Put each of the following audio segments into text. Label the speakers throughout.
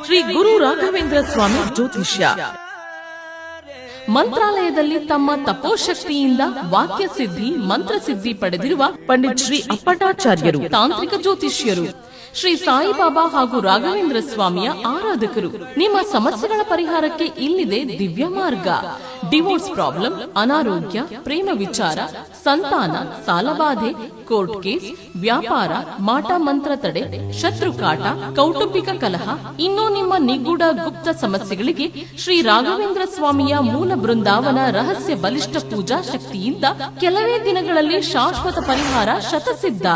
Speaker 1: ಶ್ರೀ ಗುರು ರಾಘವೇಂದ್ರ ಸ್ವಾಮಿ ಜ್ಯೋತಿಷ್ಯ. ಮಂತ್ರಾಲಯದಲ್ಲಿ ತಮ್ಮ ತಪೋಶಕ್ತಿಯಿಂದ ವಾಕ್ಯ ಸಿದ್ಧಿ ಮಂತ್ರಸಿದ್ಧಿ ಪಡೆದಿರುವ ಪಂಡಿತ್ ಶ್ರೀ ಅಪ್ಪಟಾಚಾರ್ಯರು ತಾಂತ್ರಿಕ ಜ್ಯೋತಿಷ್ಯರು. ಶ್ರೀ ಸಾಯಿಬಾಬಾ ಹಾಗೂ ರಾಘವೇಂದ್ರ ಸ್ವಾಮಿಯ ಆರಾಧಕರು. ನಿಮ್ಮ ಸಮಸ್ಯೆಗಳ ಪರಿಹಾರಕ್ಕೆ ಇಲ್ಲಿದೆ ದಿವ್ಯ ಮಾರ್ಗ. ಡಿವೋರ್ಸ್ ಪ್ರಾಬ್ಲಮ್, ಅನಾರೋಗ್ಯ, ಪ್ರೇಮ ವಿಚಾರ, ಸಂತಾನ, ಸಾಲಬಾಧೆ, ಕೋರ್ಟ್ ಕೇಸ್, ವ್ಯಾಪಾರ, ಮಾಟ ಮಂತ್ರ ತಡೆ, ಶತ್ರುಕಾಟ, ಕೌಟುಂಬಿಕ ಕಲಹ, ಇನ್ನೂ ನಿಮ್ಮ ನಿಗೂಢ ಗುಪ್ತ ಸಮಸ್ಯೆಗಳಿಗೆ ಶ್ರೀ ರಾಘವೇಂದ್ರ ಸ್ವಾಮಿಯ ಮೂಲ ಬೃಂದಾವನ ರಹಸ್ಯ ಬಲಿಷ್ಠ ಪೂಜಾ ಶಕ್ತಿಯಿಂದ ಕೆಲವೇ ದಿನಗಳಲ್ಲಿ ಶಾಶ್ವತ ಪರಿಹಾರ ಶತಸಿದ್ಧ.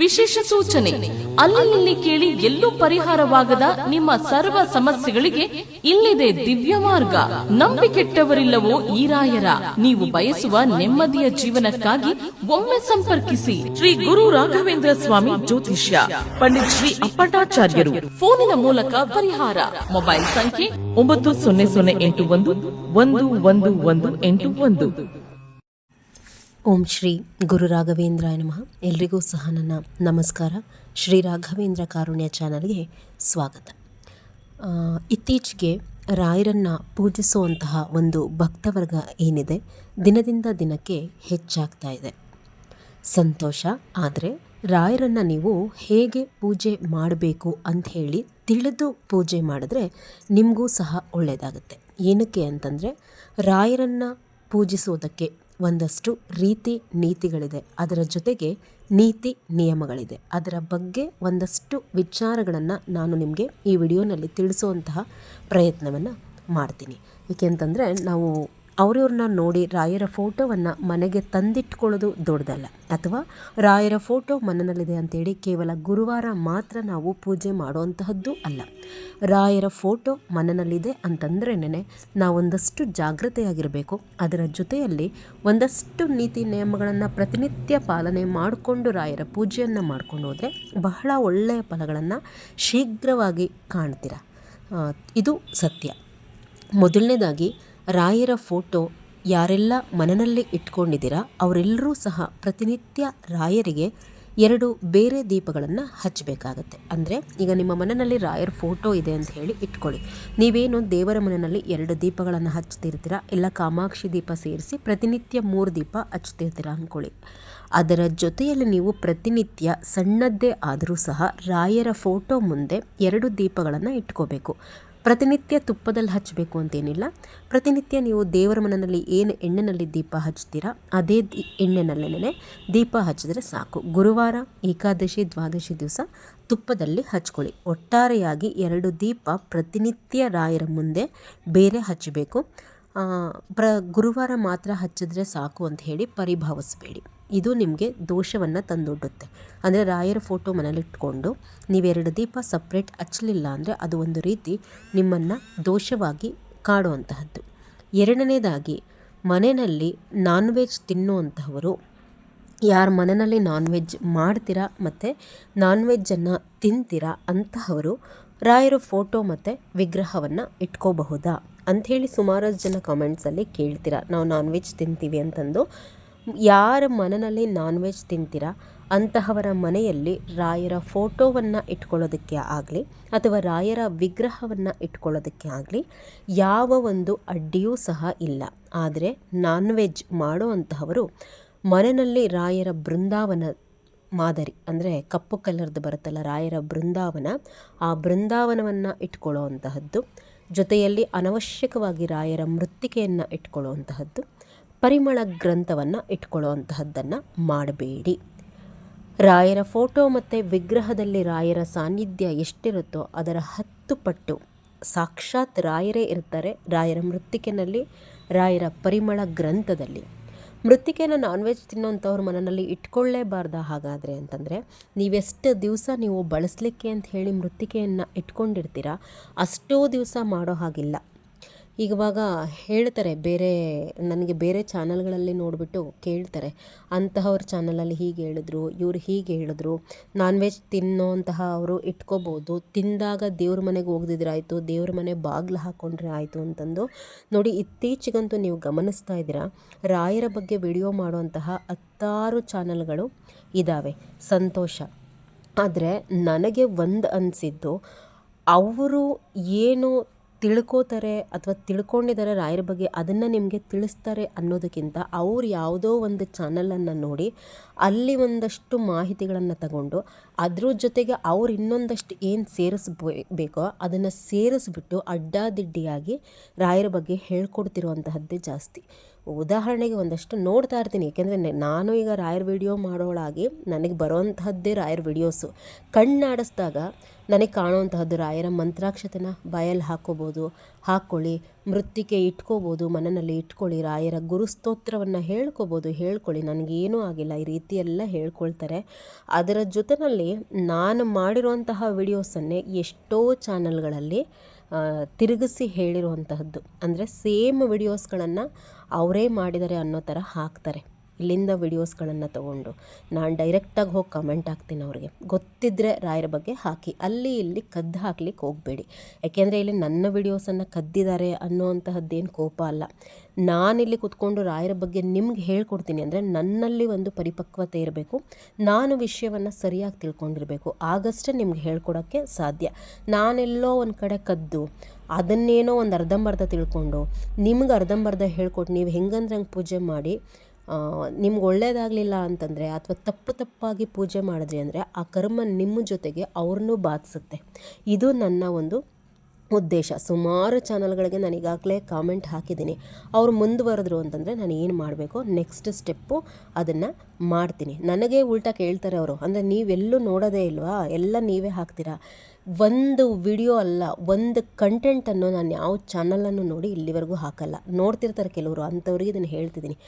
Speaker 1: ವಿಶೇಷ ಸೂಚನೆ: ಅಲ್ಲಿ ಇಲ್ಲಿ ಕೇಳಿ ಎಲ್ಲೂ ಪರಿಹಾರವಾಗದ ನಿಮ್ಮ ಸರ್ವ ಸಮಸ್ಯೆಗಳಿಗೆ ಇಲ್ಲಿದೆ ದಿವ್ಯ ಮಾರ್ಗ. ನಂಬಿಕೆಟ್ಟವರಿಲ್ಲವೋ ಈ ರಾಯರ. ನೀವು ಬಯಸುವ ನೆಮ್ಮದಿಯ ಜೀವನಕ್ಕಾಗಿ ಒಮ್ಮೆ ಸಂಪರ್ಕಿಸಿ. ಶ್ರೀ ಗುರು ರಾಘವೇಂದ್ರ ಸ್ವಾಮಿ ಜ್ಯೋತಿಷ್ಯ, ಪಂಡಿತ್ ಶ್ರೀ ಅಪ್ಪಟಾಚಾರ್ಯರು. ಫೋನಿನ ಮೂಲಕ ಪರಿಹಾರ. ಮೊಬೈಲ್ ಸಂಖ್ಯೆ 9008111181.
Speaker 2: ಓಂ ಶ್ರೀ ಗುರು ರಾಘವೇಂದ್ರಾಯ ನಮಃ. ಎಲ್ರಿಗೂ ಸಹ ನನ್ನ ನಮಸ್ಕಾರ. ಶ್ರೀ ರಾಘವೇಂದ್ರ ಕಾರುಣ್ಯ ಚಾನಲ್ಗೆ ಸ್ವಾಗತ. ಇತ್ತೀಚೆಗೆ ರಾಯರನ್ನು ಪೂಜಿಸುವಂತಹ ಒಂದು ಭಕ್ತವರ್ಗ ಏನಿದೆ, ದಿನದಿಂದ ದಿನಕ್ಕೆ ಹೆಚ್ಚಾಗ್ತಾ ಇದೆ. ಸಂತೋಷ. ಆದರೆ ರಾಯರನ್ನು ನೀವು ಹೇಗೆ ಪೂಜೆ ಮಾಡಬೇಕು ಅಂಥೇಳಿ ತಿಳಿದು ಪೂಜೆ ಮಾಡಿದ್ರೆ ನಿಮಗೂ ಸಹ ಒಳ್ಳೆಯದಾಗುತ್ತೆ. ಏನಕ್ಕೆ ಅಂತಂದರೆ, ರಾಯರನ್ನು ಪೂಜಿಸೋದಕ್ಕೆ ಒಂದಷ್ಟು ರೀತಿ ನೀತಿಗಳಿದೆ, ಅದರ ಜೊತೆಗೆ ನೀತಿ ನಿಯಮಗಳಿದೆ. ಅದರ ಬಗ್ಗೆ ಒಂದಷ್ಟು ವಿಚಾರಗಳನ್ನು ನಾನು ನಿಮಗೆ ಈ ವಿಡಿಯೋನಲ್ಲಿ ತಿಳಿಸುವಂತಹ ಪ್ರಯತ್ನವನ್ನು ಮಾಡ್ತೀನಿ. ಏಕೆಂತಂದರೆ, ನಾವು ಅವ್ರವ್ರನ್ನ ನೋಡಿ ರಾಯರ ಫೋಟೋವನ್ನು ಮನೆಗೆ ತಂದಿಟ್ಕೊಳ್ಳೋದು ದೊಡ್ಡದಲ್ಲ, ಅಥವಾ ರಾಯರ ಫೋಟೋ ಮನೆಯಲ್ಲಿದೆ ಅಂತೇಳಿ ಕೇವಲ ಗುರುವಾರ ಮಾತ್ರ ನಾವು ಪೂಜೆ ಮಾಡುವಂತಹದ್ದು ಅಲ್ಲ. ರಾಯರ ಫೋಟೋ ಮನೆಯಲ್ಲಿದೆ ಅಂತಂದ್ರೇ ನಾವೊಂದಷ್ಟು ಜಾಗೃತೆಯಾಗಿರಬೇಕು. ಅದರ ಜೊತೆಯಲ್ಲಿ ಒಂದಷ್ಟು ನೀತಿ ನಿಯಮಗಳನ್ನು ಪ್ರತಿನಿತ್ಯ ಪಾಲನೆ ಮಾಡಿಕೊಂಡು ರಾಯರ ಪೂಜೆಯನ್ನು ಮಾಡ್ಕೊಂಡು ಹೋದರೆ ಬಹಳ ಒಳ್ಳೆಯ ಫಲಗಳನ್ನು ಶೀಘ್ರವಾಗಿ ಕಾಣ್ತೀರ. ಇದು ಸತ್ಯ. ಮೊದಲನೇದಾಗಿ, ರಾಯರ ಫೋಟೋ ಯಾರೆಲ್ಲ ಮನೆಯಲ್ಲಿ ಇಟ್ಕೊಂಡಿದ್ದೀರಾ ಅವರೆಲ್ಲರೂ ಸಹ ಪ್ರತಿನಿತ್ಯ ರಾಯರಿಗೆ 2 ಬೇರೆ ದೀಪಗಳನ್ನು ಹಚ್ಚಬೇಕಾಗತ್ತೆ. ಅಂದರೆ ಈಗ ನಿಮ್ಮ ಮನೆಯಲ್ಲಿ ರಾಯರ ಫೋಟೋ ಇದೆ ಅಂತ ಹೇಳಿ ಇಟ್ಕೊಳ್ಳಿ. ನೀವೇನು ದೇವರ ಮನೆಯಲ್ಲಿ 2 ದೀಪಗಳನ್ನು ಹಚ್ತಿರ್ತೀರ, ಇಲ್ಲ ಕಾಮಾಕ್ಷಿ ದೀಪ ಸೇರಿಸಿ ಪ್ರತಿನಿತ್ಯ 3 ದೀಪ ಹಚ್ತಿರ್ತೀರ ಅಂದ್ಕೊಳ್ಳಿ. ಅದರ ಜೊತೆಯಲ್ಲಿ ನೀವು ಪ್ರತಿನಿತ್ಯ ಸಣ್ಣದ್ದೇ ಆದರೂ ಸಹ ರಾಯರ ಫೋಟೋ ಮುಂದೆ 2 ದೀಪಗಳನ್ನು ಇಟ್ಕೋಬೇಕು. ಪ್ರತಿನಿತ್ಯ ತುಪ್ಪದಲ್ಲಿ ಹಚ್ಚಬೇಕು ಅಂತೇನಿಲ್ಲ. ಪ್ರತಿನಿತ್ಯ ನೀವು ದೇವರ ಮನೆಯಲ್ಲಿ ಏನು ಎಣ್ಣೆಯಲ್ಲಿ ದೀಪ ಹಚ್ತೀರಾ ಅದೇ ಎಣ್ಣೆನಲ್ಲೇ ದೀಪ ಹಚ್ಚಿದ್ರೆ ಸಾಕು. ಗುರುವಾರ, ಏಕಾದಶಿ, ದ್ವಾದಶಿ ದಿವಸ ತುಪ್ಪದಲ್ಲಿ ಹಚ್ಕೊಳ್ಳಿ. ಒಟ್ಟಾರೆಯಾಗಿ 2 ದೀಪ ಪ್ರತಿನಿತ್ಯ ರಾಯರ ಮುಂದೆ ಬೇರೆ ಹಚ್ಚಬೇಕು. ಗುರುವಾರ ಮಾತ್ರ ಹಚ್ಚಿದ್ರೆ ಸಾಕು ಅಂತ ಹೇಳಿ ಪರಿಭಾವಿಸಬೇಡಿ. ಇದು ನಿಮಗೆ ದೋಷವನ್ನು ತಂದೊಡ್ಡುತ್ತೆ. ಅಂದರೆ ರಾಯರ ಫೋಟೋ ಮನೇಲಿಟ್ಕೊಂಡು ನೀವು 2 ದೀಪ ಸಪ್ರೇಟ್ ಹಚ್ಚಲಿಲ್ಲ ಅಂದರೆ ಅದು ಒಂದು ರೀತಿ ನಿಮ್ಮನ್ನು ದೋಷವಾಗಿ ಕಾಡುವಂತಹದ್ದು. ಎರಡನೇದಾಗಿ, ಮನೆಯಲ್ಲಿ ನಾನ್ ವೆಜ್ ತಿನ್ನುವಂತಹವರು, ಯಾರ ಮನೆಯಲ್ಲಿ ನಾನ್ ವೆಜ್ ಮಾಡ್ತೀರಾ ಮತ್ತು ನಾನ್ ವೆಜ್ಜನ್ನು ತಿಂತೀರಾ ಅಂತಹವರು ರಾಯರ ಫೋಟೋ ಮತ್ತು ವಿಗ್ರಹವನ್ನು ಇಟ್ಕೋಬಹುದಾ ಅಂಥೇಳಿ ಸುಮಾರು ಜನ ಕಾಮೆಂಟ್ಸಲ್ಲಿ ಕೇಳ್ತೀರಾ. ನಾವು ನಾನ್ ವೆಜ್ ತಿಂತೀವಿ ಅಂತಂದು. ಯಾರ ಮನೆಯಲ್ಲಿ ನಾನ್ ವೆಜ್ ತಿಂತೀರಾ ಅಂತಹವರ ಮನೆಯಲ್ಲಿ ರಾಯರ ಫೋಟೋವನ್ನು ಇಟ್ಕೊಳ್ಳೋದಕ್ಕೆ ಆಗಲಿ ಅಥವಾ ರಾಯರ ವಿಗ್ರಹವನ್ನು ಇಟ್ಕೊಳ್ಳೋದಕ್ಕೆ ಆಗಲಿ ಯಾವ ಒಂದು ಅಡ್ಡಿಯೂ ಸಹ ಇಲ್ಲ. ಆದರೆ ನಾನ್ ವೆಜ್ ಮಾಡುವಂತಹವರು ಮನೆಯಲ್ಲಿ ರಾಯರ ಬೃಂದಾವನ ಮಾದರಿ, ಅಂದರೆ ಕಪ್ಪು ಕಲರ್ದು ಬರುತ್ತಲ್ಲ ರಾಯರ ಬೃಂದಾವನ, ಆ ಬೃಂದಾವನವನ್ನು ಇಟ್ಕೊಳ್ಳೋ ಅಂತಹದ್ದು, ಜೊತೆಯಲ್ಲಿ ಅನವಶ್ಯಕವಾಗಿ ರಾಯರ ಮೃತ್ತಿಕೆಯನ್ನು ಇಟ್ಕೊಳ್ಳುವಂತಹದ್ದು, ಪರಿಮಳ ಗ್ರಂಥವನ್ನು ಇಟ್ಕೊಳ್ಳುವಂತಹದ್ದನ್ನು ಮಾಡಬೇಡಿ. ರಾಯರ ಫೋಟೋ ಮತ್ತು ವಿಗ್ರಹದಲ್ಲಿ ರಾಯರ ಸಾನ್ನಿಧ್ಯ ಎಷ್ಟಿರುತ್ತೋ ಅದರ 10 ಪಟ್ಟು ಸಾಕ್ಷಾತ್ ರಾಯರೇ ಇರ್ತಾರೆ. ರಾಯರ ಮೃತ್ತಿಕೆಯಲ್ಲಿ, ರಾಯರ ಪರಿಮಳ ಗ್ರಂಥದಲ್ಲಿ. ಮೃತ್ತಿಕೆಯನ್ನು ನಾನ್ ವೆಜ್ ತಿನ್ನೋಂಥವ್ರ ಮನೆಯಲ್ಲಿ ಇಟ್ಕೊಳ್ಳೇಬಾರ್ದ ಹಾಗಾದರೆ ಅಂತಂದರೆ, ನೀವೆಷ್ಟು ದಿವಸ ನೀವು ಬಳಸಲಿಕ್ಕೆ ಅಂತ ಹೇಳಿ ಮೃತ್ತಿಕೆಯನ್ನು ಇಟ್ಕೊಂಡಿರ್ತೀರ ಅಷ್ಟೋ ದಿವಸ ಮಾಡೋ ಹಾಗಿಲ್ಲ. ಇವಾಗ ಹೇಳ್ತಾರೆ, ನನಗೆ ಬೇರೆ ಚಾನಲ್ಗಳಲ್ಲಿ ನೋಡಿಬಿಟ್ಟು ಕೇಳ್ತಾರೆ, ಅಂತಹವ್ರ ಚಾನಲಲ್ಲಿ ಹೀಗೆ ಹೇಳಿದ್ರು, ಇವರು ಹೀಗೆ ಹೇಳಿದ್ರು, ನಾನ್ ವೆಜ್ ತಿನ್ನೋಂತಹ ಅವರು ಇಟ್ಕೋಬೋದು, ತಿಂದಾಗ ದೇವ್ರ ಮನೆಗೆ ಹೋಗ್ದಿದ್ರಾಯ್ತು, ದೇವ್ರ ಮನೆ ಬಾಗಿಲು ಹಾಕ್ಕೊಂಡ್ರೆ ಆಯಿತು ಅಂತಂದು. ನೋಡಿ, ಇತ್ತೀಚೆಗಂತೂ ನೀವು ಗಮನಿಸ್ತಾ ಇದ್ದೀರಾ, ರಾಯರ ಬಗ್ಗೆ ವಿಡಿಯೋ ಮಾಡುವಂತಹ 10 ಚಾನಲ್ಗಳು ಇದ್ದಾವೆ. ಸಂತೋಷ. ಆದರೆ ನನಗೆ ಒಂದು ಅನಿಸಿದ್ದು, ಅವರು ಏನು ತಿಳ್ಕೋತಾರೆ ಅಥವಾ ತಿಳ್ಕೊಂಡಿದ್ದಾರೆ ರಾಯರ ಬಗ್ಗೆ ಅದನ್ನು ನಿಮಗೆ ತಿಳಿಸ್ತಾರೆ ಅನ್ನೋದಕ್ಕಿಂತ ಅವ್ರು ಯಾವುದೋ ಒಂದು ಚಾನಲನ್ನು ನೋಡಿ ಅಲ್ಲಿ ಒಂದಷ್ಟು ಮಾಹಿತಿಗಳನ್ನು ತಗೊಂಡು ಅದ್ರ ಜೊತೆಗೆ ಅವ್ರು ಇನ್ನೊಂದಷ್ಟು ಏನು ಸೇರಿಸ್ಬೇಕೋ ಅದನ್ನು ಸೇರಿಸ್ಬಿಟ್ಟು ಅಡ್ಡಾದಿಡ್ಡಿಯಾಗಿ ರಾಯರ ಬಗ್ಗೆ ಹೇಳ್ಕೊಡ್ತಿರುವಂತಹದ್ದೇ ಜಾಸ್ತಿ. ಉದಾಹರಣೆಗೆ ಒಂದಷ್ಟು ನೋಡ್ತಾ ಇರ್ತೀನಿ, ಏಕೆಂದರೆ ನಾನು ಈಗ ರಾಯರ್ ವಿಡಿಯೋ ಮಾಡೋಳಾಗಿ ನನಗೆ ಬರೋವಂತಹದ್ದೇ ರಾಯರ್ ವಿಡಿಯೋಸು. ಕಣ್ಣಾಡಿಸಿದಾಗ ನನಗೆ ಕಾಣುವಂತಹದ್ದು ರಾಯರ ಮಂತ್ರಾಕ್ಷತೆನ ಬಾಯಲ್ಲಿ ಹಾಕ್ಕೊಳ್ಳಿ, ಮೃತ್ತಿಕೆ ಇಟ್ಕೋಬೋದು, ಮನೆಯಲ್ಲಿ ಇಟ್ಕೊಳ್ಳಿ, ರಾಯರ ಗುರುಸ್ತೋತ್ರವನ್ನು ಹೇಳ್ಕೊಳ್ಳಿ, ನನಗೇನೂ ಆಗಿಲ್ಲ, ಈ ರೀತಿ ಎಲ್ಲ ಹೇಳ್ಕೊಳ್ತಾರೆ. ಅದರ ಜೊತೆಯಲ್ಲಿ ನಾನು ಮಾಡಿರುವಂತಹ ವಿಡಿಯೋಸನ್ನೇ ಎಷ್ಟೋ ಚಾನಲ್ಗಳಲ್ಲಿ ತಿರುಗಿಸಿ ಹೇಳಿರುವಂತಹದ್ದು, ಅಂದರೆ ಸೇಮ್ ವಿಡಿಯೋಸ್ಗಳನ್ನು ಅವರೇ ಮಾಡಿದ್ದಾರೆ ಅನ್ನೋ ಥರ ಹಾಕ್ತಾರೆ. ಇಲ್ಲಿಂದ ವಿಡಿಯೋಸ್ಗಳನ್ನು ತೊಗೊಂಡು ನಾನು ಡೈರೆಕ್ಟಾಗಿ ಹೋಗಿ ಕಮೆಂಟ್ ಹಾಕ್ತೀನಿ ಅವ್ರಿಗೆ. ಗೊತ್ತಿದ್ದರೆ ರಾಯರ ಬಗ್ಗೆ ಹಾಕಿ, ಅಲ್ಲಿ ಇಲ್ಲಿ ಕದ್ದು ಹಾಕ್ಲಿಕ್ಕೆ ಹೋಗಬೇಡಿ. ಯಾಕೆಂದರೆ ಇಲ್ಲಿ ನನ್ನ ವಿಡಿಯೋಸನ್ನು ಕದ್ದಿದ್ದಾರೆ ಅನ್ನೋವಂತಹದ್ದೇನು ಕೋಪ ಅಲ್ಲ. ನಾನಿಲ್ಲಿ ಕೂತ್ಕೊಂಡು ರಾಯರ ಬಗ್ಗೆ ನಿಮ್ಗೆ ಹೇಳ್ಕೊಡ್ತೀನಿ ಅಂದರೆ ನನ್ನಲ್ಲಿ ಒಂದು ಪರಿಪಕ್ವತೆ ಇರಬೇಕು, ನಾನು ವಿಷಯವನ್ನು ಸರಿಯಾಗಿ ತಿಳ್ಕೊಂಡಿರಬೇಕು, ಆಗಷ್ಟೇ ನಿಮ್ಗೆ ಹೇಳ್ಕೊಡೋಕ್ಕೆ ಸಾಧ್ಯ. ನಾನೆಲ್ಲೋ ಒಂದು ಕಡೆ ಕದ್ದು ಅದನ್ನೇನೋ ಒಂದು ಅರ್ಧಂಬರ್ಧ ತಿಳ್ಕೊಂಡು ನಿಮ್ಗೆ ಅರ್ಧಂಬರ್ಧ ಹೇಳ್ಕೊಟ್ಟು ನೀವು ಹೆಂಗಂದ್ರೆ ಹಂಗೆ ಪೂಜೆ ಮಾಡಿ ನಿಮ್ಗೆ ಒಳ್ಳೇದಾಗಲಿಲ್ಲ ಅಂತಂದರೆ ಅಥವಾ ತಪ್ಪಾಗಿ ಪೂಜೆ ಮಾಡಿದ್ರಿ ಅಂದರೆ ಆ ಕರ್ಮ ನಿಮ್ಮ ಜೊತೆಗೆ ಅವ್ರನ್ನೂ ಬಾಧಿಸುತ್ತೆ. ಇದು ನನ್ನ ಒಂದು ಉದ್ದೇಶ. ಸುಮಾರು ಚಾನಲ್ಗಳಿಗೆ ನಾನು ಈಗಾಗಲೇ ಕಾಮೆಂಟ್ ಹಾಕಿದ್ದೀನಿ. ಅವರು ಮುಂದುವರೆದ್ರು ಅಂತಂದರೆ ನಾನು ಏನು ಮಾಡಬೇಕು ನೆಕ್ಸ್ಟ್ ಸ್ಟೆಪ್ಪು ಅದನ್ನು ಮಾಡ್ತೀನಿ. ನನಗೆ ಉಲ್ಟಾ ಕೇಳ್ತಾರೆ ಅವರು, ಅಂದರೆ ನೀವೆಲ್ಲೂ ನೋಡೋದೇ ಇಲ್ವಾ, ಎಲ್ಲ ನೀವೇ ಹಾಕ್ತೀರಾ. ಒಂದು ವಿಡಿಯೋ ಅಲ್ಲ, ಒಂದು ಕಂಟೆಂಟನ್ನು ನಾನು ಯಾವ ಚಾನಲನ್ನು ನೋಡಿ ಇಲ್ಲಿವರೆಗೂ ಹಾಕಲ್ಲ. ನೋಡ್ತಿರ್ತಾರೆ ಕೆಲವರು, ಅಂಥವ್ರಿಗೆ ಇದನ್ನು ಹೇಳ್ತಿದ್ದೀನಿ.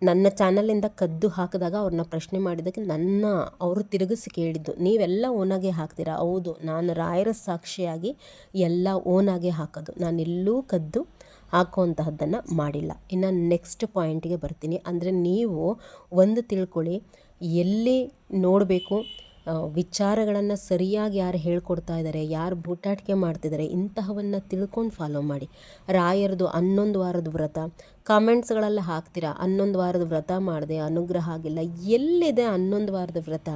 Speaker 2: ನನ್ನ ಚಾನಲಿಂದ ಕದ್ದು ಹಾಕಿದಾಗ ಅವ್ರನ್ನ ಪ್ರಶ್ನೆ ಮಾಡಿದ್ದಕ್ಕೆ ಅವರು ತಿರುಗಿಸಿ ಕೇಳಿದ್ದು, ನೀವೆಲ್ಲ ಓನಾಗೆ ಹಾಕ್ತೀರಾ? ಹೌದು, ನಾನು ರಾಯರ ಸಾಕ್ಷಿಯಾಗಿ ಎಲ್ಲ ಓನಾಗೆ ಹಾಕೋದು, ನಾನೆಲ್ಲೂ ಕದ್ದು ಹಾಕುವಂತಹದ್ದನ್ನು ಮಾಡಿಲ್ಲ. ಇನ್ನು ನೆಕ್ಸ್ಟ್ ಪಾಯಿಂಟಿಗೆ ಬರ್ತೀನಿ. ಅಂದರೆ ನೀವು ಒಂದು ತಿಳ್ಕೊಳ್ಳಿ, ಎಲ್ಲಿ ನೋಡಬೇಕು, ವಿಚಾರಗಳನ್ನು ಸರಿಯಾಗಿ ಯಾರು ಹೇಳ್ಕೊಡ್ತಾ ಇದ್ದಾರೆ, ಯಾರು ಬೂಟಾಟಿಕೆ ಮಾಡ್ತಿದ್ದಾರೆ, ಇಂತಹವನ್ನು ತಿಳ್ಕೊಂಡು ಫಾಲೋ ಮಾಡಿ. ರಾಯರದು 11 ವಾರದ ವ್ರತ ಕಾಮೆಂಟ್ಸ್ಗಳೆಲ್ಲ ಹಾಕ್ತೀರಾ, 11 ವಾರದ ವ್ರತ ಮಾಡಿದೆ, ಅನುಗ್ರಹ ಆಗಿಲ್ಲ. ಎಲ್ಲಿದೆ 11 ವಾರದ ವ್ರತ?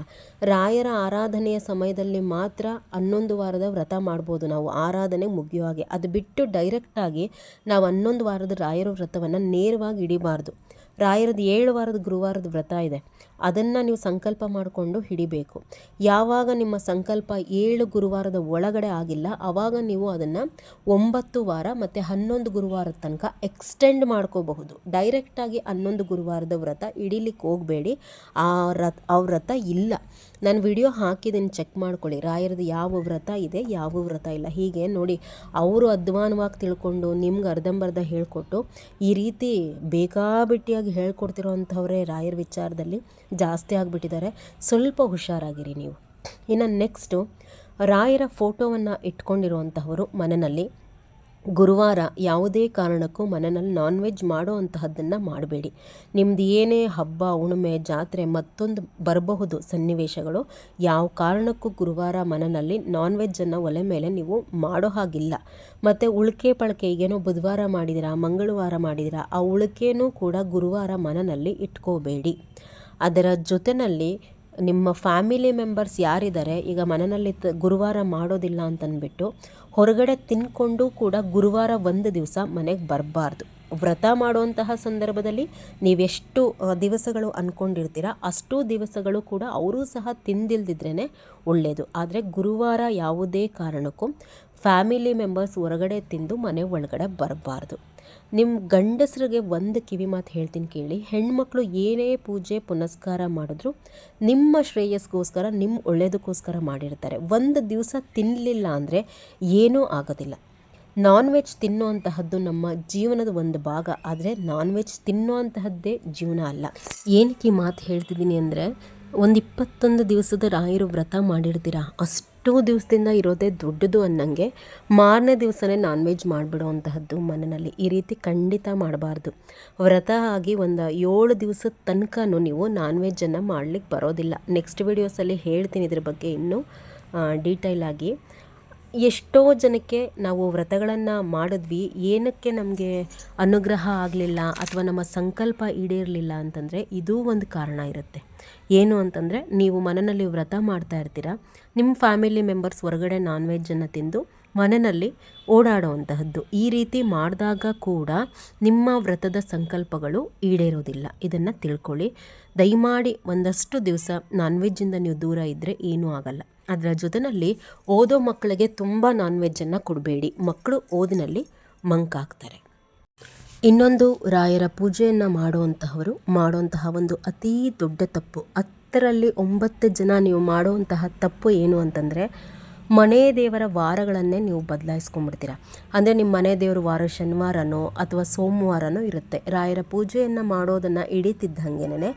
Speaker 2: ರಾಯರ ಆರಾಧನೆಯ ಸಮಯದಲ್ಲಿ ಮಾತ್ರ 11 ವಾರದ ವ್ರತ ಮಾಡ್ಬೋದು ನಾವು, ಆರಾಧನೆ ಮುಗಿಯೋ ಹಾಗೆ. ಅದು ಬಿಟ್ಟು ಡೈರೆಕ್ಟಾಗಿ ನಾವು 11 ವಾರದ ರಾಯರ ವ್ರತವನ್ನು ನೇರವಾಗಿ ಹಿಡಿಬಾರ್ದು. ರಾಯರದ್ದು 7 ವಾರದ ಗುರುವಾರದ ವ್ರತ ಇದೆ, ಅದನ್ನು ನೀವು ಸಂಕಲ್ಪ ಮಾಡಿಕೊಂಡು ಹಿಡಿಬೇಕು. ಯಾವಾಗ ನಿಮ್ಮ ಸಂಕಲ್ಪ 7 ಗುರುವಾರದ ಒಳಗಡೆ ಆಗಿಲ್ಲ ಆವಾಗ ನೀವು ಅದನ್ನು 9 ವಾರ ಮತ್ತು 11 ಗುರುವಾರದ ತನಕ ಎಕ್ಸ್ಟೆಂಡ್ ಮಾಡ್ಕೋಬಹುದು. ಡೈರೆಕ್ಟಾಗಿ 11 ಗುರುವಾರದ ವ್ರತ ಹಿಡಿಲಿಕ್ಕೆ ಹೋಗಬೇಡಿ. ಆ ವ್ರತ ಇಲ್ಲ. ನಾನು ವಿಡಿಯೋ ಹಾಕಿದ್ದೀನಿ, ಚೆಕ್ ಮಾಡ್ಕೊಳ್ಳಿ. ರಾಯರದು ಯಾವ ವ್ರತ ಇದೆ, ಯಾವ ವ್ರತ ಇಲ್ಲ. ಹೀಗೆ ನೋಡಿ, ಅವರು ಅಧ್ವಾನವಾಗಿ ತಿಳ್ಕೊಂಡು ನಿಮ್ಗೆ ಅರ್ಧಂಬರ್ಧ ಹೇಳ್ಕೊಟ್ಟು ಈ ರೀತಿ ಬೇಕಾಬಿಟ್ಟಿಯಾಗಿ ಹೇಳ್ಕೊಡ್ತಿರೋವಂಥವ್ರೆ ರಾಯರ ವಿಚಾರದಲ್ಲಿ ಜಾಸ್ತಿ ಆಗಿಬಿಟ್ಟಿದ್ದಾರೆ. ಸ್ವಲ್ಪ ಹುಷಾರಾಗಿರಿ ನೀವು. ಇನ್ನು ನೆಕ್ಸ್ಟು, ರಾಯರ ಫೋಟೋವನ್ನು ಇಟ್ಕೊಂಡಿರುವಂತಹವರು ಮನೆಯಲ್ಲಿ ಗುರುವಾರ ಯಾವುದೇ ಕಾರಣಕ್ಕೂ ಮನೆಯಲ್ಲಿ ನಾನ್ ವೆಜ್ ಮಾಡೋ ಅಂತಹದ್ದನ್ನು ಮಾಡಬೇಡಿ. ನಿಮ್ದು ಏನೇ ಹಬ್ಬ, ಹುಣ್ಣಿಮೆ, ಜಾತ್ರೆ ಮತ್ತೊಂದು ಬರಬಹುದು ಸನ್ನಿವೇಶಗಳು, ಯಾವ ಕಾರಣಕ್ಕೂ ಗುರುವಾರ ಮನೆಯಲ್ಲಿ ನಾನ್ ವೆಜ್ಜನ್ನು ಒಲೆ ಮೇಲೆ ನೀವು ಮಾಡೋ ಹಾಗಿಲ್ಲ. ಮತ್ತು ಉಳಿಕೆ ಪಳಕೆ, ಈಗೇನೋ ಬುಧವಾರ ಮಾಡಿದಿರಾ, ಮಂಗಳವಾರ ಮಾಡಿದಿರಾ, ಆ ಉಳಿಕೆನೂ ಕೂಡ ಗುರುವಾರ ಮನೆಯಲ್ಲಿ ಇಟ್ಕೋಬೇಡಿ. ಅದರ ಜೊತೆಯಲ್ಲಿ ನಿಮ್ಮ ಫ್ಯಾಮಿಲಿ ಮೆಂಬರ್ಸ್ ಯಾರಿದ್ದಾರೆ, ಈಗ ಮನೆಯಲ್ಲಿ ಗುರುವಾರ ಮಾಡೋದಿಲ್ಲ ಅಂತಂದ್ಬಿಟ್ಟು ಹೊರಗಡೆ ತಿನ್ಕೊಂಡು ಕೂಡ ಗುರುವಾರ ಒಂದು ದಿವಸ ಮನೆಗೆ ಬರಬಾರ್ದು. ವ್ರತ ಮಾಡುವಂತಹ ಸಂದರ್ಭದಲ್ಲಿ ನೀವೆಷ್ಟು ದಿವಸಗಳು ಅಂದ್ಕೊಂಡಿರ್ತೀರ ಅಷ್ಟು ದಿವಸಗಳು ಕೂಡ ಅವರೂ ಸಹ ತಿಂದಿಲ್ದಿದ್ರೇ ಒಳ್ಳೆಯದು. ಆದರೆ ಗುರುವಾರ ಯಾವುದೇ ಕಾರಣಕ್ಕೂ ಫ್ಯಾಮಿಲಿ ಮೆಂಬರ್ಸ್ ಹೊರಗಡೆ ತಿಂದು ಮನೆ ಒಳಗಡೆ ಬರಬಾರ್ದು. ನಿಮ್ಮ ಗಂಡಸರಿಗೆ ಒಂದು ಕಿವಿ ಮಾತು ಹೇಳ್ತೀನಿ ಕೇಳಿ, ಹೆಣ್ಮಕ್ಳು ಏನೇ ಪೂಜೆ ಪುನಸ್ಕಾರ ಮಾಡಿದ್ರು ನಿಮ್ಮ ಶ್ರೇಯಸ್ಗೋಸ್ಕರ, ನಿಮ್ಮ ಒಳ್ಳೆಯದಕ್ಕೋಸ್ಕರ ಮಾಡಿರ್ತಾರೆ. ಒಂದು ದಿವಸ ತಿನ್ನಲಿಲ್ಲ ಅಂದರೆ ಏನೂ ಆಗೋದಿಲ್ಲ. ನಾನ್ ವೆಜ್ ತಿನ್ನುವಂತಹದ್ದು ನಮ್ಮ ಜೀವನದ ಒಂದು ಭಾಗ, ಆದರೆ ನಾನ್ ವೆಜ್ ತಿನ್ನುವಂತಹದ್ದೇ ಜೀವನ ಅಲ್ಲ. ಏನಕ್ಕೆ ಈ ಮಾತು ಹೇಳ್ತಿದ್ದೀನಿ ಅಂದರೆ, ಒಂದು 21 ದಿವಸದ ರಾಯರು ವ್ರತ ಮಾಡಿರ್ತೀರ, ಅಷ್ಟು ದಿವಸದಿಂದ ಇರೋದೇ ದೊಡ್ಡದು ಅನ್ನಂಗೆ ಮಾರನೇ ದಿವಸನೇ ನಾನ್ ವೆಜ್ ಮಾಡಿಬಿಡುವಂತಹದ್ದು ಮನೆಯಲ್ಲಿ. ಈ ರೀತಿ ಖಂಡಿತ ಮಾಡಬಾರ್ದು. ವ್ರತ ಆಗಿ ಒಂದು 7 ದಿವಸದ ತನಕನೂ ನೀವು ನಾನ್ ವೆಜ್ಜನ್ನು ಮಾಡಲಿಕ್ಕೆ ಬರೋದಿಲ್ಲ. ನೆಕ್ಸ್ಟ್ ವಿಡಿಯೋಸಲ್ಲಿ ಹೇಳ್ತೀನಿ ಇದ್ರ ಬಗ್ಗೆ ಇನ್ನೂ ಡೀಟೇಲ್ ಆಗಿ. ಎಷ್ಟೋ ಜನಕ್ಕೆ ನಾವು ವ್ರತಗಳನ್ನು ಮಾಡಿದ್ವಿ, ಏನಕ್ಕೆ ನಮಗೆ ಅನುಗ್ರಹ ಆಗಲಿಲ್ಲ ಅಥವಾ ನಮ್ಮ ಸಂಕಲ್ಪ ಈಡೇರಲಿಲ್ಲ ಅಂತಂದರೆ ಇದೂ ಒಂದು ಕಾರಣ ಇರುತ್ತೆ. ಏನು ಅಂತಂದರೆ, ನೀವು ಮನೆಯಲ್ಲಿ ವ್ರತ ಮಾಡ್ತಾ ಇರ್ತೀರ, ನಿಮ್ಮ ಫ್ಯಾಮಿಲಿ ಮೆಂಬರ್ಸ್ ಹೊರಗಡೆ ನಾನ್ ವೆಜ್ಜನ್ನು ತಿಂದು ಮನೆಯಲ್ಲಿ ಓಡಾಡುವಂತಹದ್ದು. ಈ ರೀತಿ ಮಾಡಿದಾಗ ಕೂಡ ನಿಮ್ಮ ವ್ರತದ ಸಂಕಲ್ಪಗಳು ಈಡೇರೋದಿಲ್ಲ. ಇದನ್ನು ತಿಳ್ಕೊಳ್ಳಿ. ದಯಮಾಡಿ ಒಂದಷ್ಟು ದಿವಸ ನಾನ್ ವೆಜ್ಜಿಂದ ನೀವು ದೂರ ಇದ್ದರೆ ಏನೂ ಆಗಲ್ಲ. ಅದರ ಜೊತೆಯಲ್ಲಿ ಓದೋ ಮಕ್ಕಳಿಗೆ ತುಂಬ ನಾನ್ ವೆಜ್ಜನ್ನು ಕೊಡಬೇಡಿ. ಮಕ್ಕಳು ಓದಿನಲ್ಲಿ ಮಂಕಾಗ್ತಾರೆ. ಇನ್ನೊಂದು, ರಾಯರ ಪೂಜೆಯನ್ನು ಮಾಡುವಂತಹ ಒಂದು ಅತೀ ದೊಡ್ಡ ತಪ್ಪು, 10ರಲ್ಲಿ 9 ಜನ ನೀವು ಮಾಡುವಂತಹ ತಪ್ಪು ಏನು ಅಂತಂದರೆ, ಮನೆ ದೇವರ ವಾರಗಳನ್ನೇ ನೀವು ಬದಲಾಯಿಸ್ಕೊಂಡ್ಬಿಡ್ತೀರ. ಅಂದರೆ ನಿಮ್ಮ ಮನೆ ದೇವರ ವಾರ ಶನಿವಾರನೋ ಅಥವಾ ಸೋಮವಾರನೋ ಇರುತ್ತೆ. ರಾಯರ ಪೂಜೆಯನ್ನು ಮಾಡೋದನ್ನು ಹಿಡಿತಿದ್ದಂಗೆನೇ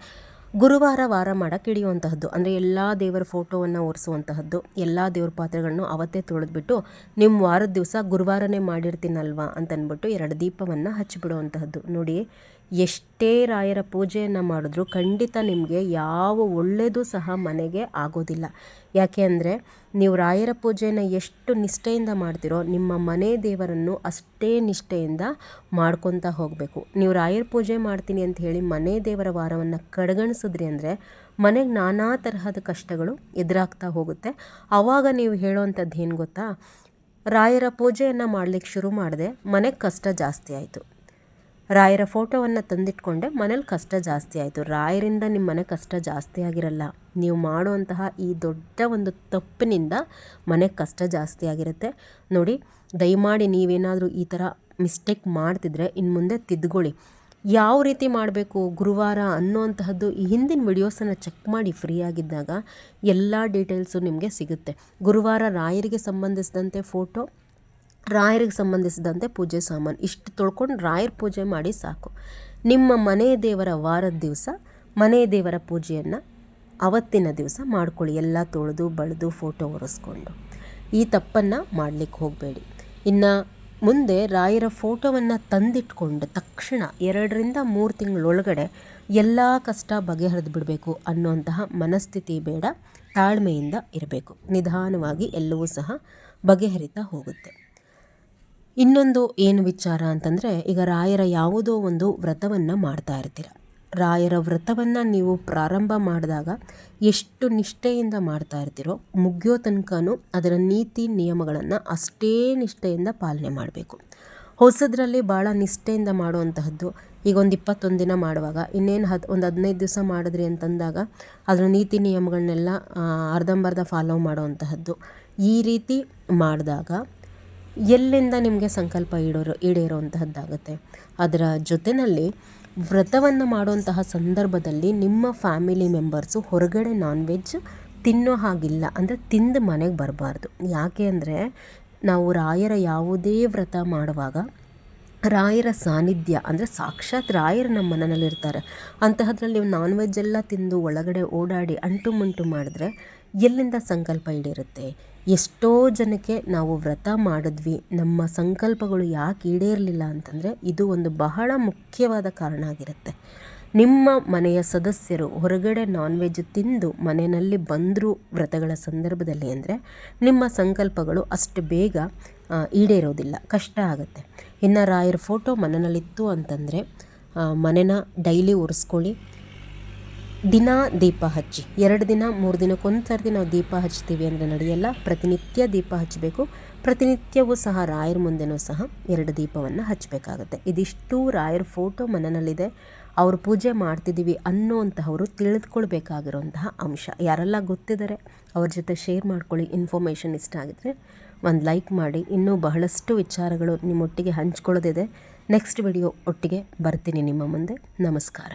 Speaker 2: ಗುರುವಾರ ವಾರ ಮಾಡೋಕ್ಕೆ ಹಿಡಿಯುವಂತಹದ್ದು. ಅಂದರೆ ಎಲ್ಲ ದೇವರ ಫೋಟೋವನ್ನು ಒರೆಸುವಂತಹದ್ದು, ಎಲ್ಲ ದೇವ್ರ ಪಾತ್ರೆಗಳನ್ನು ಅವತ್ತೇ ತೊಳೆದ್ಬಿಟ್ಟು ನಿಮ್ಮ ವಾರದ ದಿವಸ ಗುರುವಾರನೇ ಮಾಡಿರ್ತೀನಲ್ವಾ ಅಂತಂದ್ಬಿಟ್ಟು 2 ದೀಪವನ್ನು ಹಚ್ಚಿಬಿಡುವಂತಹದ್ದು. ನೋಡಿ, ಎಷ್ಟೇ ರಾಯರ ಪೂಜೆಯನ್ನು ಮಾಡಿದ್ರೂ ಖಂಡಿತ ನಿಮಗೆ ಯಾವ ಒಳ್ಳೆಯದು ಸಹ ಮನೆಗೆ ಆಗೋದಿಲ್ಲ. ಯಾಕೆ ಅಂದರೆ, ನೀವು ರಾಯರ ಪೂಜೆಯನ್ನು ಎಷ್ಟು ನಿಷ್ಠೆಯಿಂದ ಮಾಡ್ತೀರೋ ನಿಮ್ಮ ಮನೆ ದೇವರನ್ನು ಅಷ್ಟೇ ನಿಷ್ಠೆಯಿಂದ ಮಾಡ್ಕೊತಾ ಹೋಗಬೇಕು. ನೀವು ರಾಯರ ಪೂಜೆ ಮಾಡ್ತೀನಿ ಅಂತ ಹೇಳಿ ಮನೆ ದೇವರ ವಾರವನ್ನು ಕಡೆಗಣಿಸಿದ್ರಿ ಅಂದರೆ ಮನೆಗೆ ನಾನಾ ತರಹದ ಕಷ್ಟಗಳು ಎದುರಾಗ್ತಾ ಹೋಗುತ್ತೆ. ಆವಾಗ ನೀವು ಹೇಳೋವಂಥದ್ದು ಏನು ಗೊತ್ತಾ, ರಾಯರ ಪೂಜೆಯನ್ನು ಮಾಡಲಿಕ್ಕೆ ಶುರು ಮಾಡಿದೆ, ಮನೆಗೆ ಕಷ್ಟ ಜಾಸ್ತಿ ಆಯಿತು. ರಾಯರ ಫೋಟೋವನ್ನು ತಂದಿಟ್ಕೊಂಡೆ, ಮನೇಲಿ ಕಷ್ಟ ಜಾಸ್ತಿ ಆಯಿತು. ರಾಯರಿಂದ ನಿಮ್ಮ ಮನೆ ಕಷ್ಟ ಜಾಸ್ತಿ ಆಗಿರಲ್ಲ. ನೀವು ಮಾಡುವಂತಹ ಈ ದೊಡ್ಡ ಒಂದು ತಪ್ಪಿನಿಂದ ಮನೆಗೆ ಕಷ್ಟ ಜಾಸ್ತಿ ಆಗಿರುತ್ತೆ. ನೋಡಿ, ದಯಮಾಡಿ ನೀವೇನಾದರೂ ಈ ಥರ ಮಿಸ್ಟೇಕ್ ಮಾಡ್ತಿದ್ರೆ ಇನ್ನು ಮುಂದೆ ತಿದ್ದುಕೊಳ್ಳಿ. ಯಾವ ರೀತಿ ಮಾಡಬೇಕು ಗುರುವಾರ ಅನ್ನೋಂತಹದ್ದು ಈ ಹಿಂದಿನ ವಿಡಿಯೋಸನ್ನು ಚೆಕ್ ಮಾಡಿ, ಫ್ರೀ ಆಗಿದ್ದಾಗ ಎಲ್ಲ ಡೀಟೇಲ್ಸು ನಿಮಗೆ ಸಿಗುತ್ತೆ. ಗುರುವಾರ ರಾಯರಿಗೆ ಸಂಬಂಧಿಸಿದಂತೆ ಫೋಟೋ, ರಾಯರಿಗೆ ಸಂಬಂಧಿಸಿದಂತೆ ಪೂಜೆ ಸಾಮಾನು ಇಷ್ಟು ತೊಳ್ಕೊಂಡು ರಾಯರ ಪೂಜೆ ಮಾಡಿ ಸಾಕು. ನಿಮ್ಮ ಮನೆ ದೇವರ ವಾರದ ದಿವಸ ಮನೆ ದೇವರ ಪೂಜೆಯನ್ನು ಅವತ್ತಿನ ದಿವಸ ಮಾಡ್ಕೊಳ್ಳಿ. ಎಲ್ಲ ತೊಳೆದು ಬಳಿದು ಫೋಟೋ ಒರೆಸ್ಕೊಂಡು. ಈ ತಪ್ಪನ್ನು ಮಾಡಲಿಕ್ಕೆ ಹೋಗಬೇಡಿ. ಇನ್ನು ಮುಂದೆ ರಾಯರ ಫೋಟೋವನ್ನು ತಂದಿಟ್ಕೊಂಡು ತಕ್ಷಣ 2ರಿಂದ 3 ತಿಂಗಳೊಳಗಡೆ ಎಲ್ಲ ಕಷ್ಟ ಬಗೆಹರಿದು ಬಿಡಬೇಕು ಅನ್ನುವಂತಹ ಮನಸ್ಥಿತಿ ಬೇಡ. ತಾಳ್ಮೆಯಿಂದ ಇರಬೇಕು. ನಿಧಾನವಾಗಿ ಎಲ್ಲವೂ ಸಹ ಬಗೆಹರಿತಾ ಹೋಗುತ್ತೆ. ಇನ್ನೊಂದು ಏನು ವಿಚಾರ ಅಂತಂದರೆ, ಈಗ ರಾಯರ ಯಾವುದೋ ಒಂದು ವ್ರತವನ್ನು ಮಾಡ್ತಾ ಇರ್ತೀರ. ರಾಯರ ವ್ರತವನ್ನು ನೀವು ಪ್ರಾರಂಭ ಮಾಡಿದಾಗ ಎಷ್ಟು ನಿಷ್ಠೆಯಿಂದ ಮಾಡ್ತಾ ಇರ್ತೀರೋ ಮುಗಿಯೋ ತನಕನೂ ಅದರ ನೀತಿ ನಿಯಮಗಳನ್ನು ಅಷ್ಟೇ ನಿಷ್ಠೆಯಿಂದ ಪಾಲನೆ ಮಾಡಬೇಕು. ಹೊಸದರಲ್ಲಿ ಭಾಳ ನಿಷ್ಠೆಯಿಂದ ಮಾಡುವಂತಹದ್ದು. ಈಗ ಒಂದು 21 ದಿನ ಮಾಡುವಾಗ ಇನ್ನೇನು ಒಂದು 15 ದಿವಸ ಮಾಡಿದ್ರಿ ಅಂತಂದಾಗ ಅದರ ನೀತಿ ನಿಯಮಗಳನ್ನೆಲ್ಲ ಅರ್ಧಂಬರ್ಧ ಫಾಲೋ ಮಾಡುವಂತಹದ್ದು. ಈ ರೀತಿ ಮಾಡಿದಾಗ ಎಲ್ಲಿಂದ ನಿಮಗೆ ಸಂಕಲ್ಪ ಈಡೇರುವಂತಹದ್ದಾಗುತ್ತೆ. ಅದರ ಜೊತೆಯಲ್ಲಿ ವ್ರತವನ್ನು ಮಾಡುವಂತಹ ಸಂದರ್ಭದಲ್ಲಿ ನಿಮ್ಮ ಫ್ಯಾಮಿಲಿ ಮೆಂಬರ್ಸು ಹೊರಗಡೆ ನಾನ್ ವೆಜ್ ತಿನ್ನೋ ಹಾಗಿಲ್ಲ. ಅಂದರೆ ತಿಂದು ಮನೆಗೆ ಬರಬಾರ್ದು. ಯಾಕೆ ಅಂದರೆ, ನಾವು ರಾಯರ ಯಾವುದೇ ವ್ರತ ಮಾಡುವಾಗ ರಾಯರ ಸಾನ್ನಿಧ್ಯ, ಅಂದರೆ ಸಾಕ್ಷಾತ್ ರಾಯರು ನಮ್ಮ ಮನೆಯಲ್ಲಿರ್ತಾರೆ. ಅಂತಹದ್ರಲ್ಲಿ ನೀವು ನಾನ್ ವೆಜ್ ಎಲ್ಲ ತಿಂದು ಒಳಗಡೆ ಓಡಾಡಿ ಅಂಟು ಮುಂಟು ಮಾಡಿದ್ರೆ ಎಲ್ಲಿಂದ ಸಂಕಲ್ಪ ಈಡೇರುತ್ತೆ? ಎಷ್ಟೋ ಜನಕ್ಕೆ ನಾವು ವ್ರತ ಮಾಡಿದ್ವಿ, ನಮ್ಮ ಸಂಕಲ್ಪಗಳು ಯಾಕೆ ಈಡೇರಲಿಲ್ಲ ಅಂತಂದರೆ ಇದು ಒಂದು ಬಹಳ ಮುಖ್ಯವಾದ ಕಾರಣ ಆಗಿರುತ್ತೆ. ನಿಮ್ಮ ಮನೆಯ ಸದಸ್ಯರು ಹೊರಗಡೆ ನಾನ್ ವೆಜ್ ತಿಂದು ಮನೆಯಲ್ಲಿ ಬಂದರೂ ವ್ರತಗಳ ಸಂದರ್ಭದಲ್ಲಿ ಅಂದರೆ ನಿಮ್ಮ ಸಂಕಲ್ಪಗಳು ಅಷ್ಟು ಬೇಗ ಈಡೇರೋದಿಲ್ಲ, ಕಷ್ಟ ಆಗುತ್ತೆ. ಇನ್ನು ರಾಯರ ಫೋಟೋ ಮನೆಯಲ್ಲಿತ್ತು ಅಂತಂದರೆ ಮನೆನ ಡೈಲಿ ಒರೆಸ್ಕೊಳ್ಳಿ. ದಿನ ದೀಪ ಹಚ್ಚಿ. 2 ದಿನ 3 ದಿನಕ್ಕೊಂದು ಸರ್ತಿ ನಾವು ದೀಪ ಹಚ್ತೀವಿ ಅಂದರೆ ನಡೆಯಲ್ಲ. ಪ್ರತಿನಿತ್ಯ ದೀಪ ಹಚ್ಚಬೇಕು. ಪ್ರತಿನಿತ್ಯವೂ ಸಹ ರಾಯರ ಮುಂದೆನೂ ಸಹ 2 ದೀಪವನ್ನು ಹಚ್ಚಬೇಕಾಗುತ್ತೆ. ಇದಿಷ್ಟು ರಾಯರ ಫೋಟೋ ಮನೆಯಲ್ಲಿದೆ, ಅವರು ಪೂಜೆ ಮಾಡ್ತಿದ್ದೀವಿ ಅನ್ನೋಂತಹವರು ತಿಳಿದುಕೊಳ್ಬೇಕಾಗಿರುವಂತಹ ಅಂಶ. ಯಾರೆಲ್ಲ ಗೊತ್ತಿದ್ದಾರೆ ಅವ್ರ ಜೊತೆ ಶೇರ್ ಮಾಡ್ಕೊಳ್ಳಿ. ಇನ್ಫಾರ್ಮೇಷನ್ ಇಷ್ಟ ಆಗಿದ್ರೆ ಒಂದು ಲೈಕ್ ಮಾಡಿ. ಇನ್ನೂ ಬಹಳಷ್ಟು ವಿಚಾರಗಳು ನಿಮ್ಮೊಟ್ಟಿಗೆ ಹಂಚ್ಕೊಳ್ಳೋದಿದೆ. ನೆಕ್ಸ್ಟ್ ವಿಡಿಯೋ ಒಟ್ಟಿಗೆ ಬರ್ತೀನಿ ನಿಮ್ಮ ಮುಂದೆ. ನಮಸ್ಕಾರ.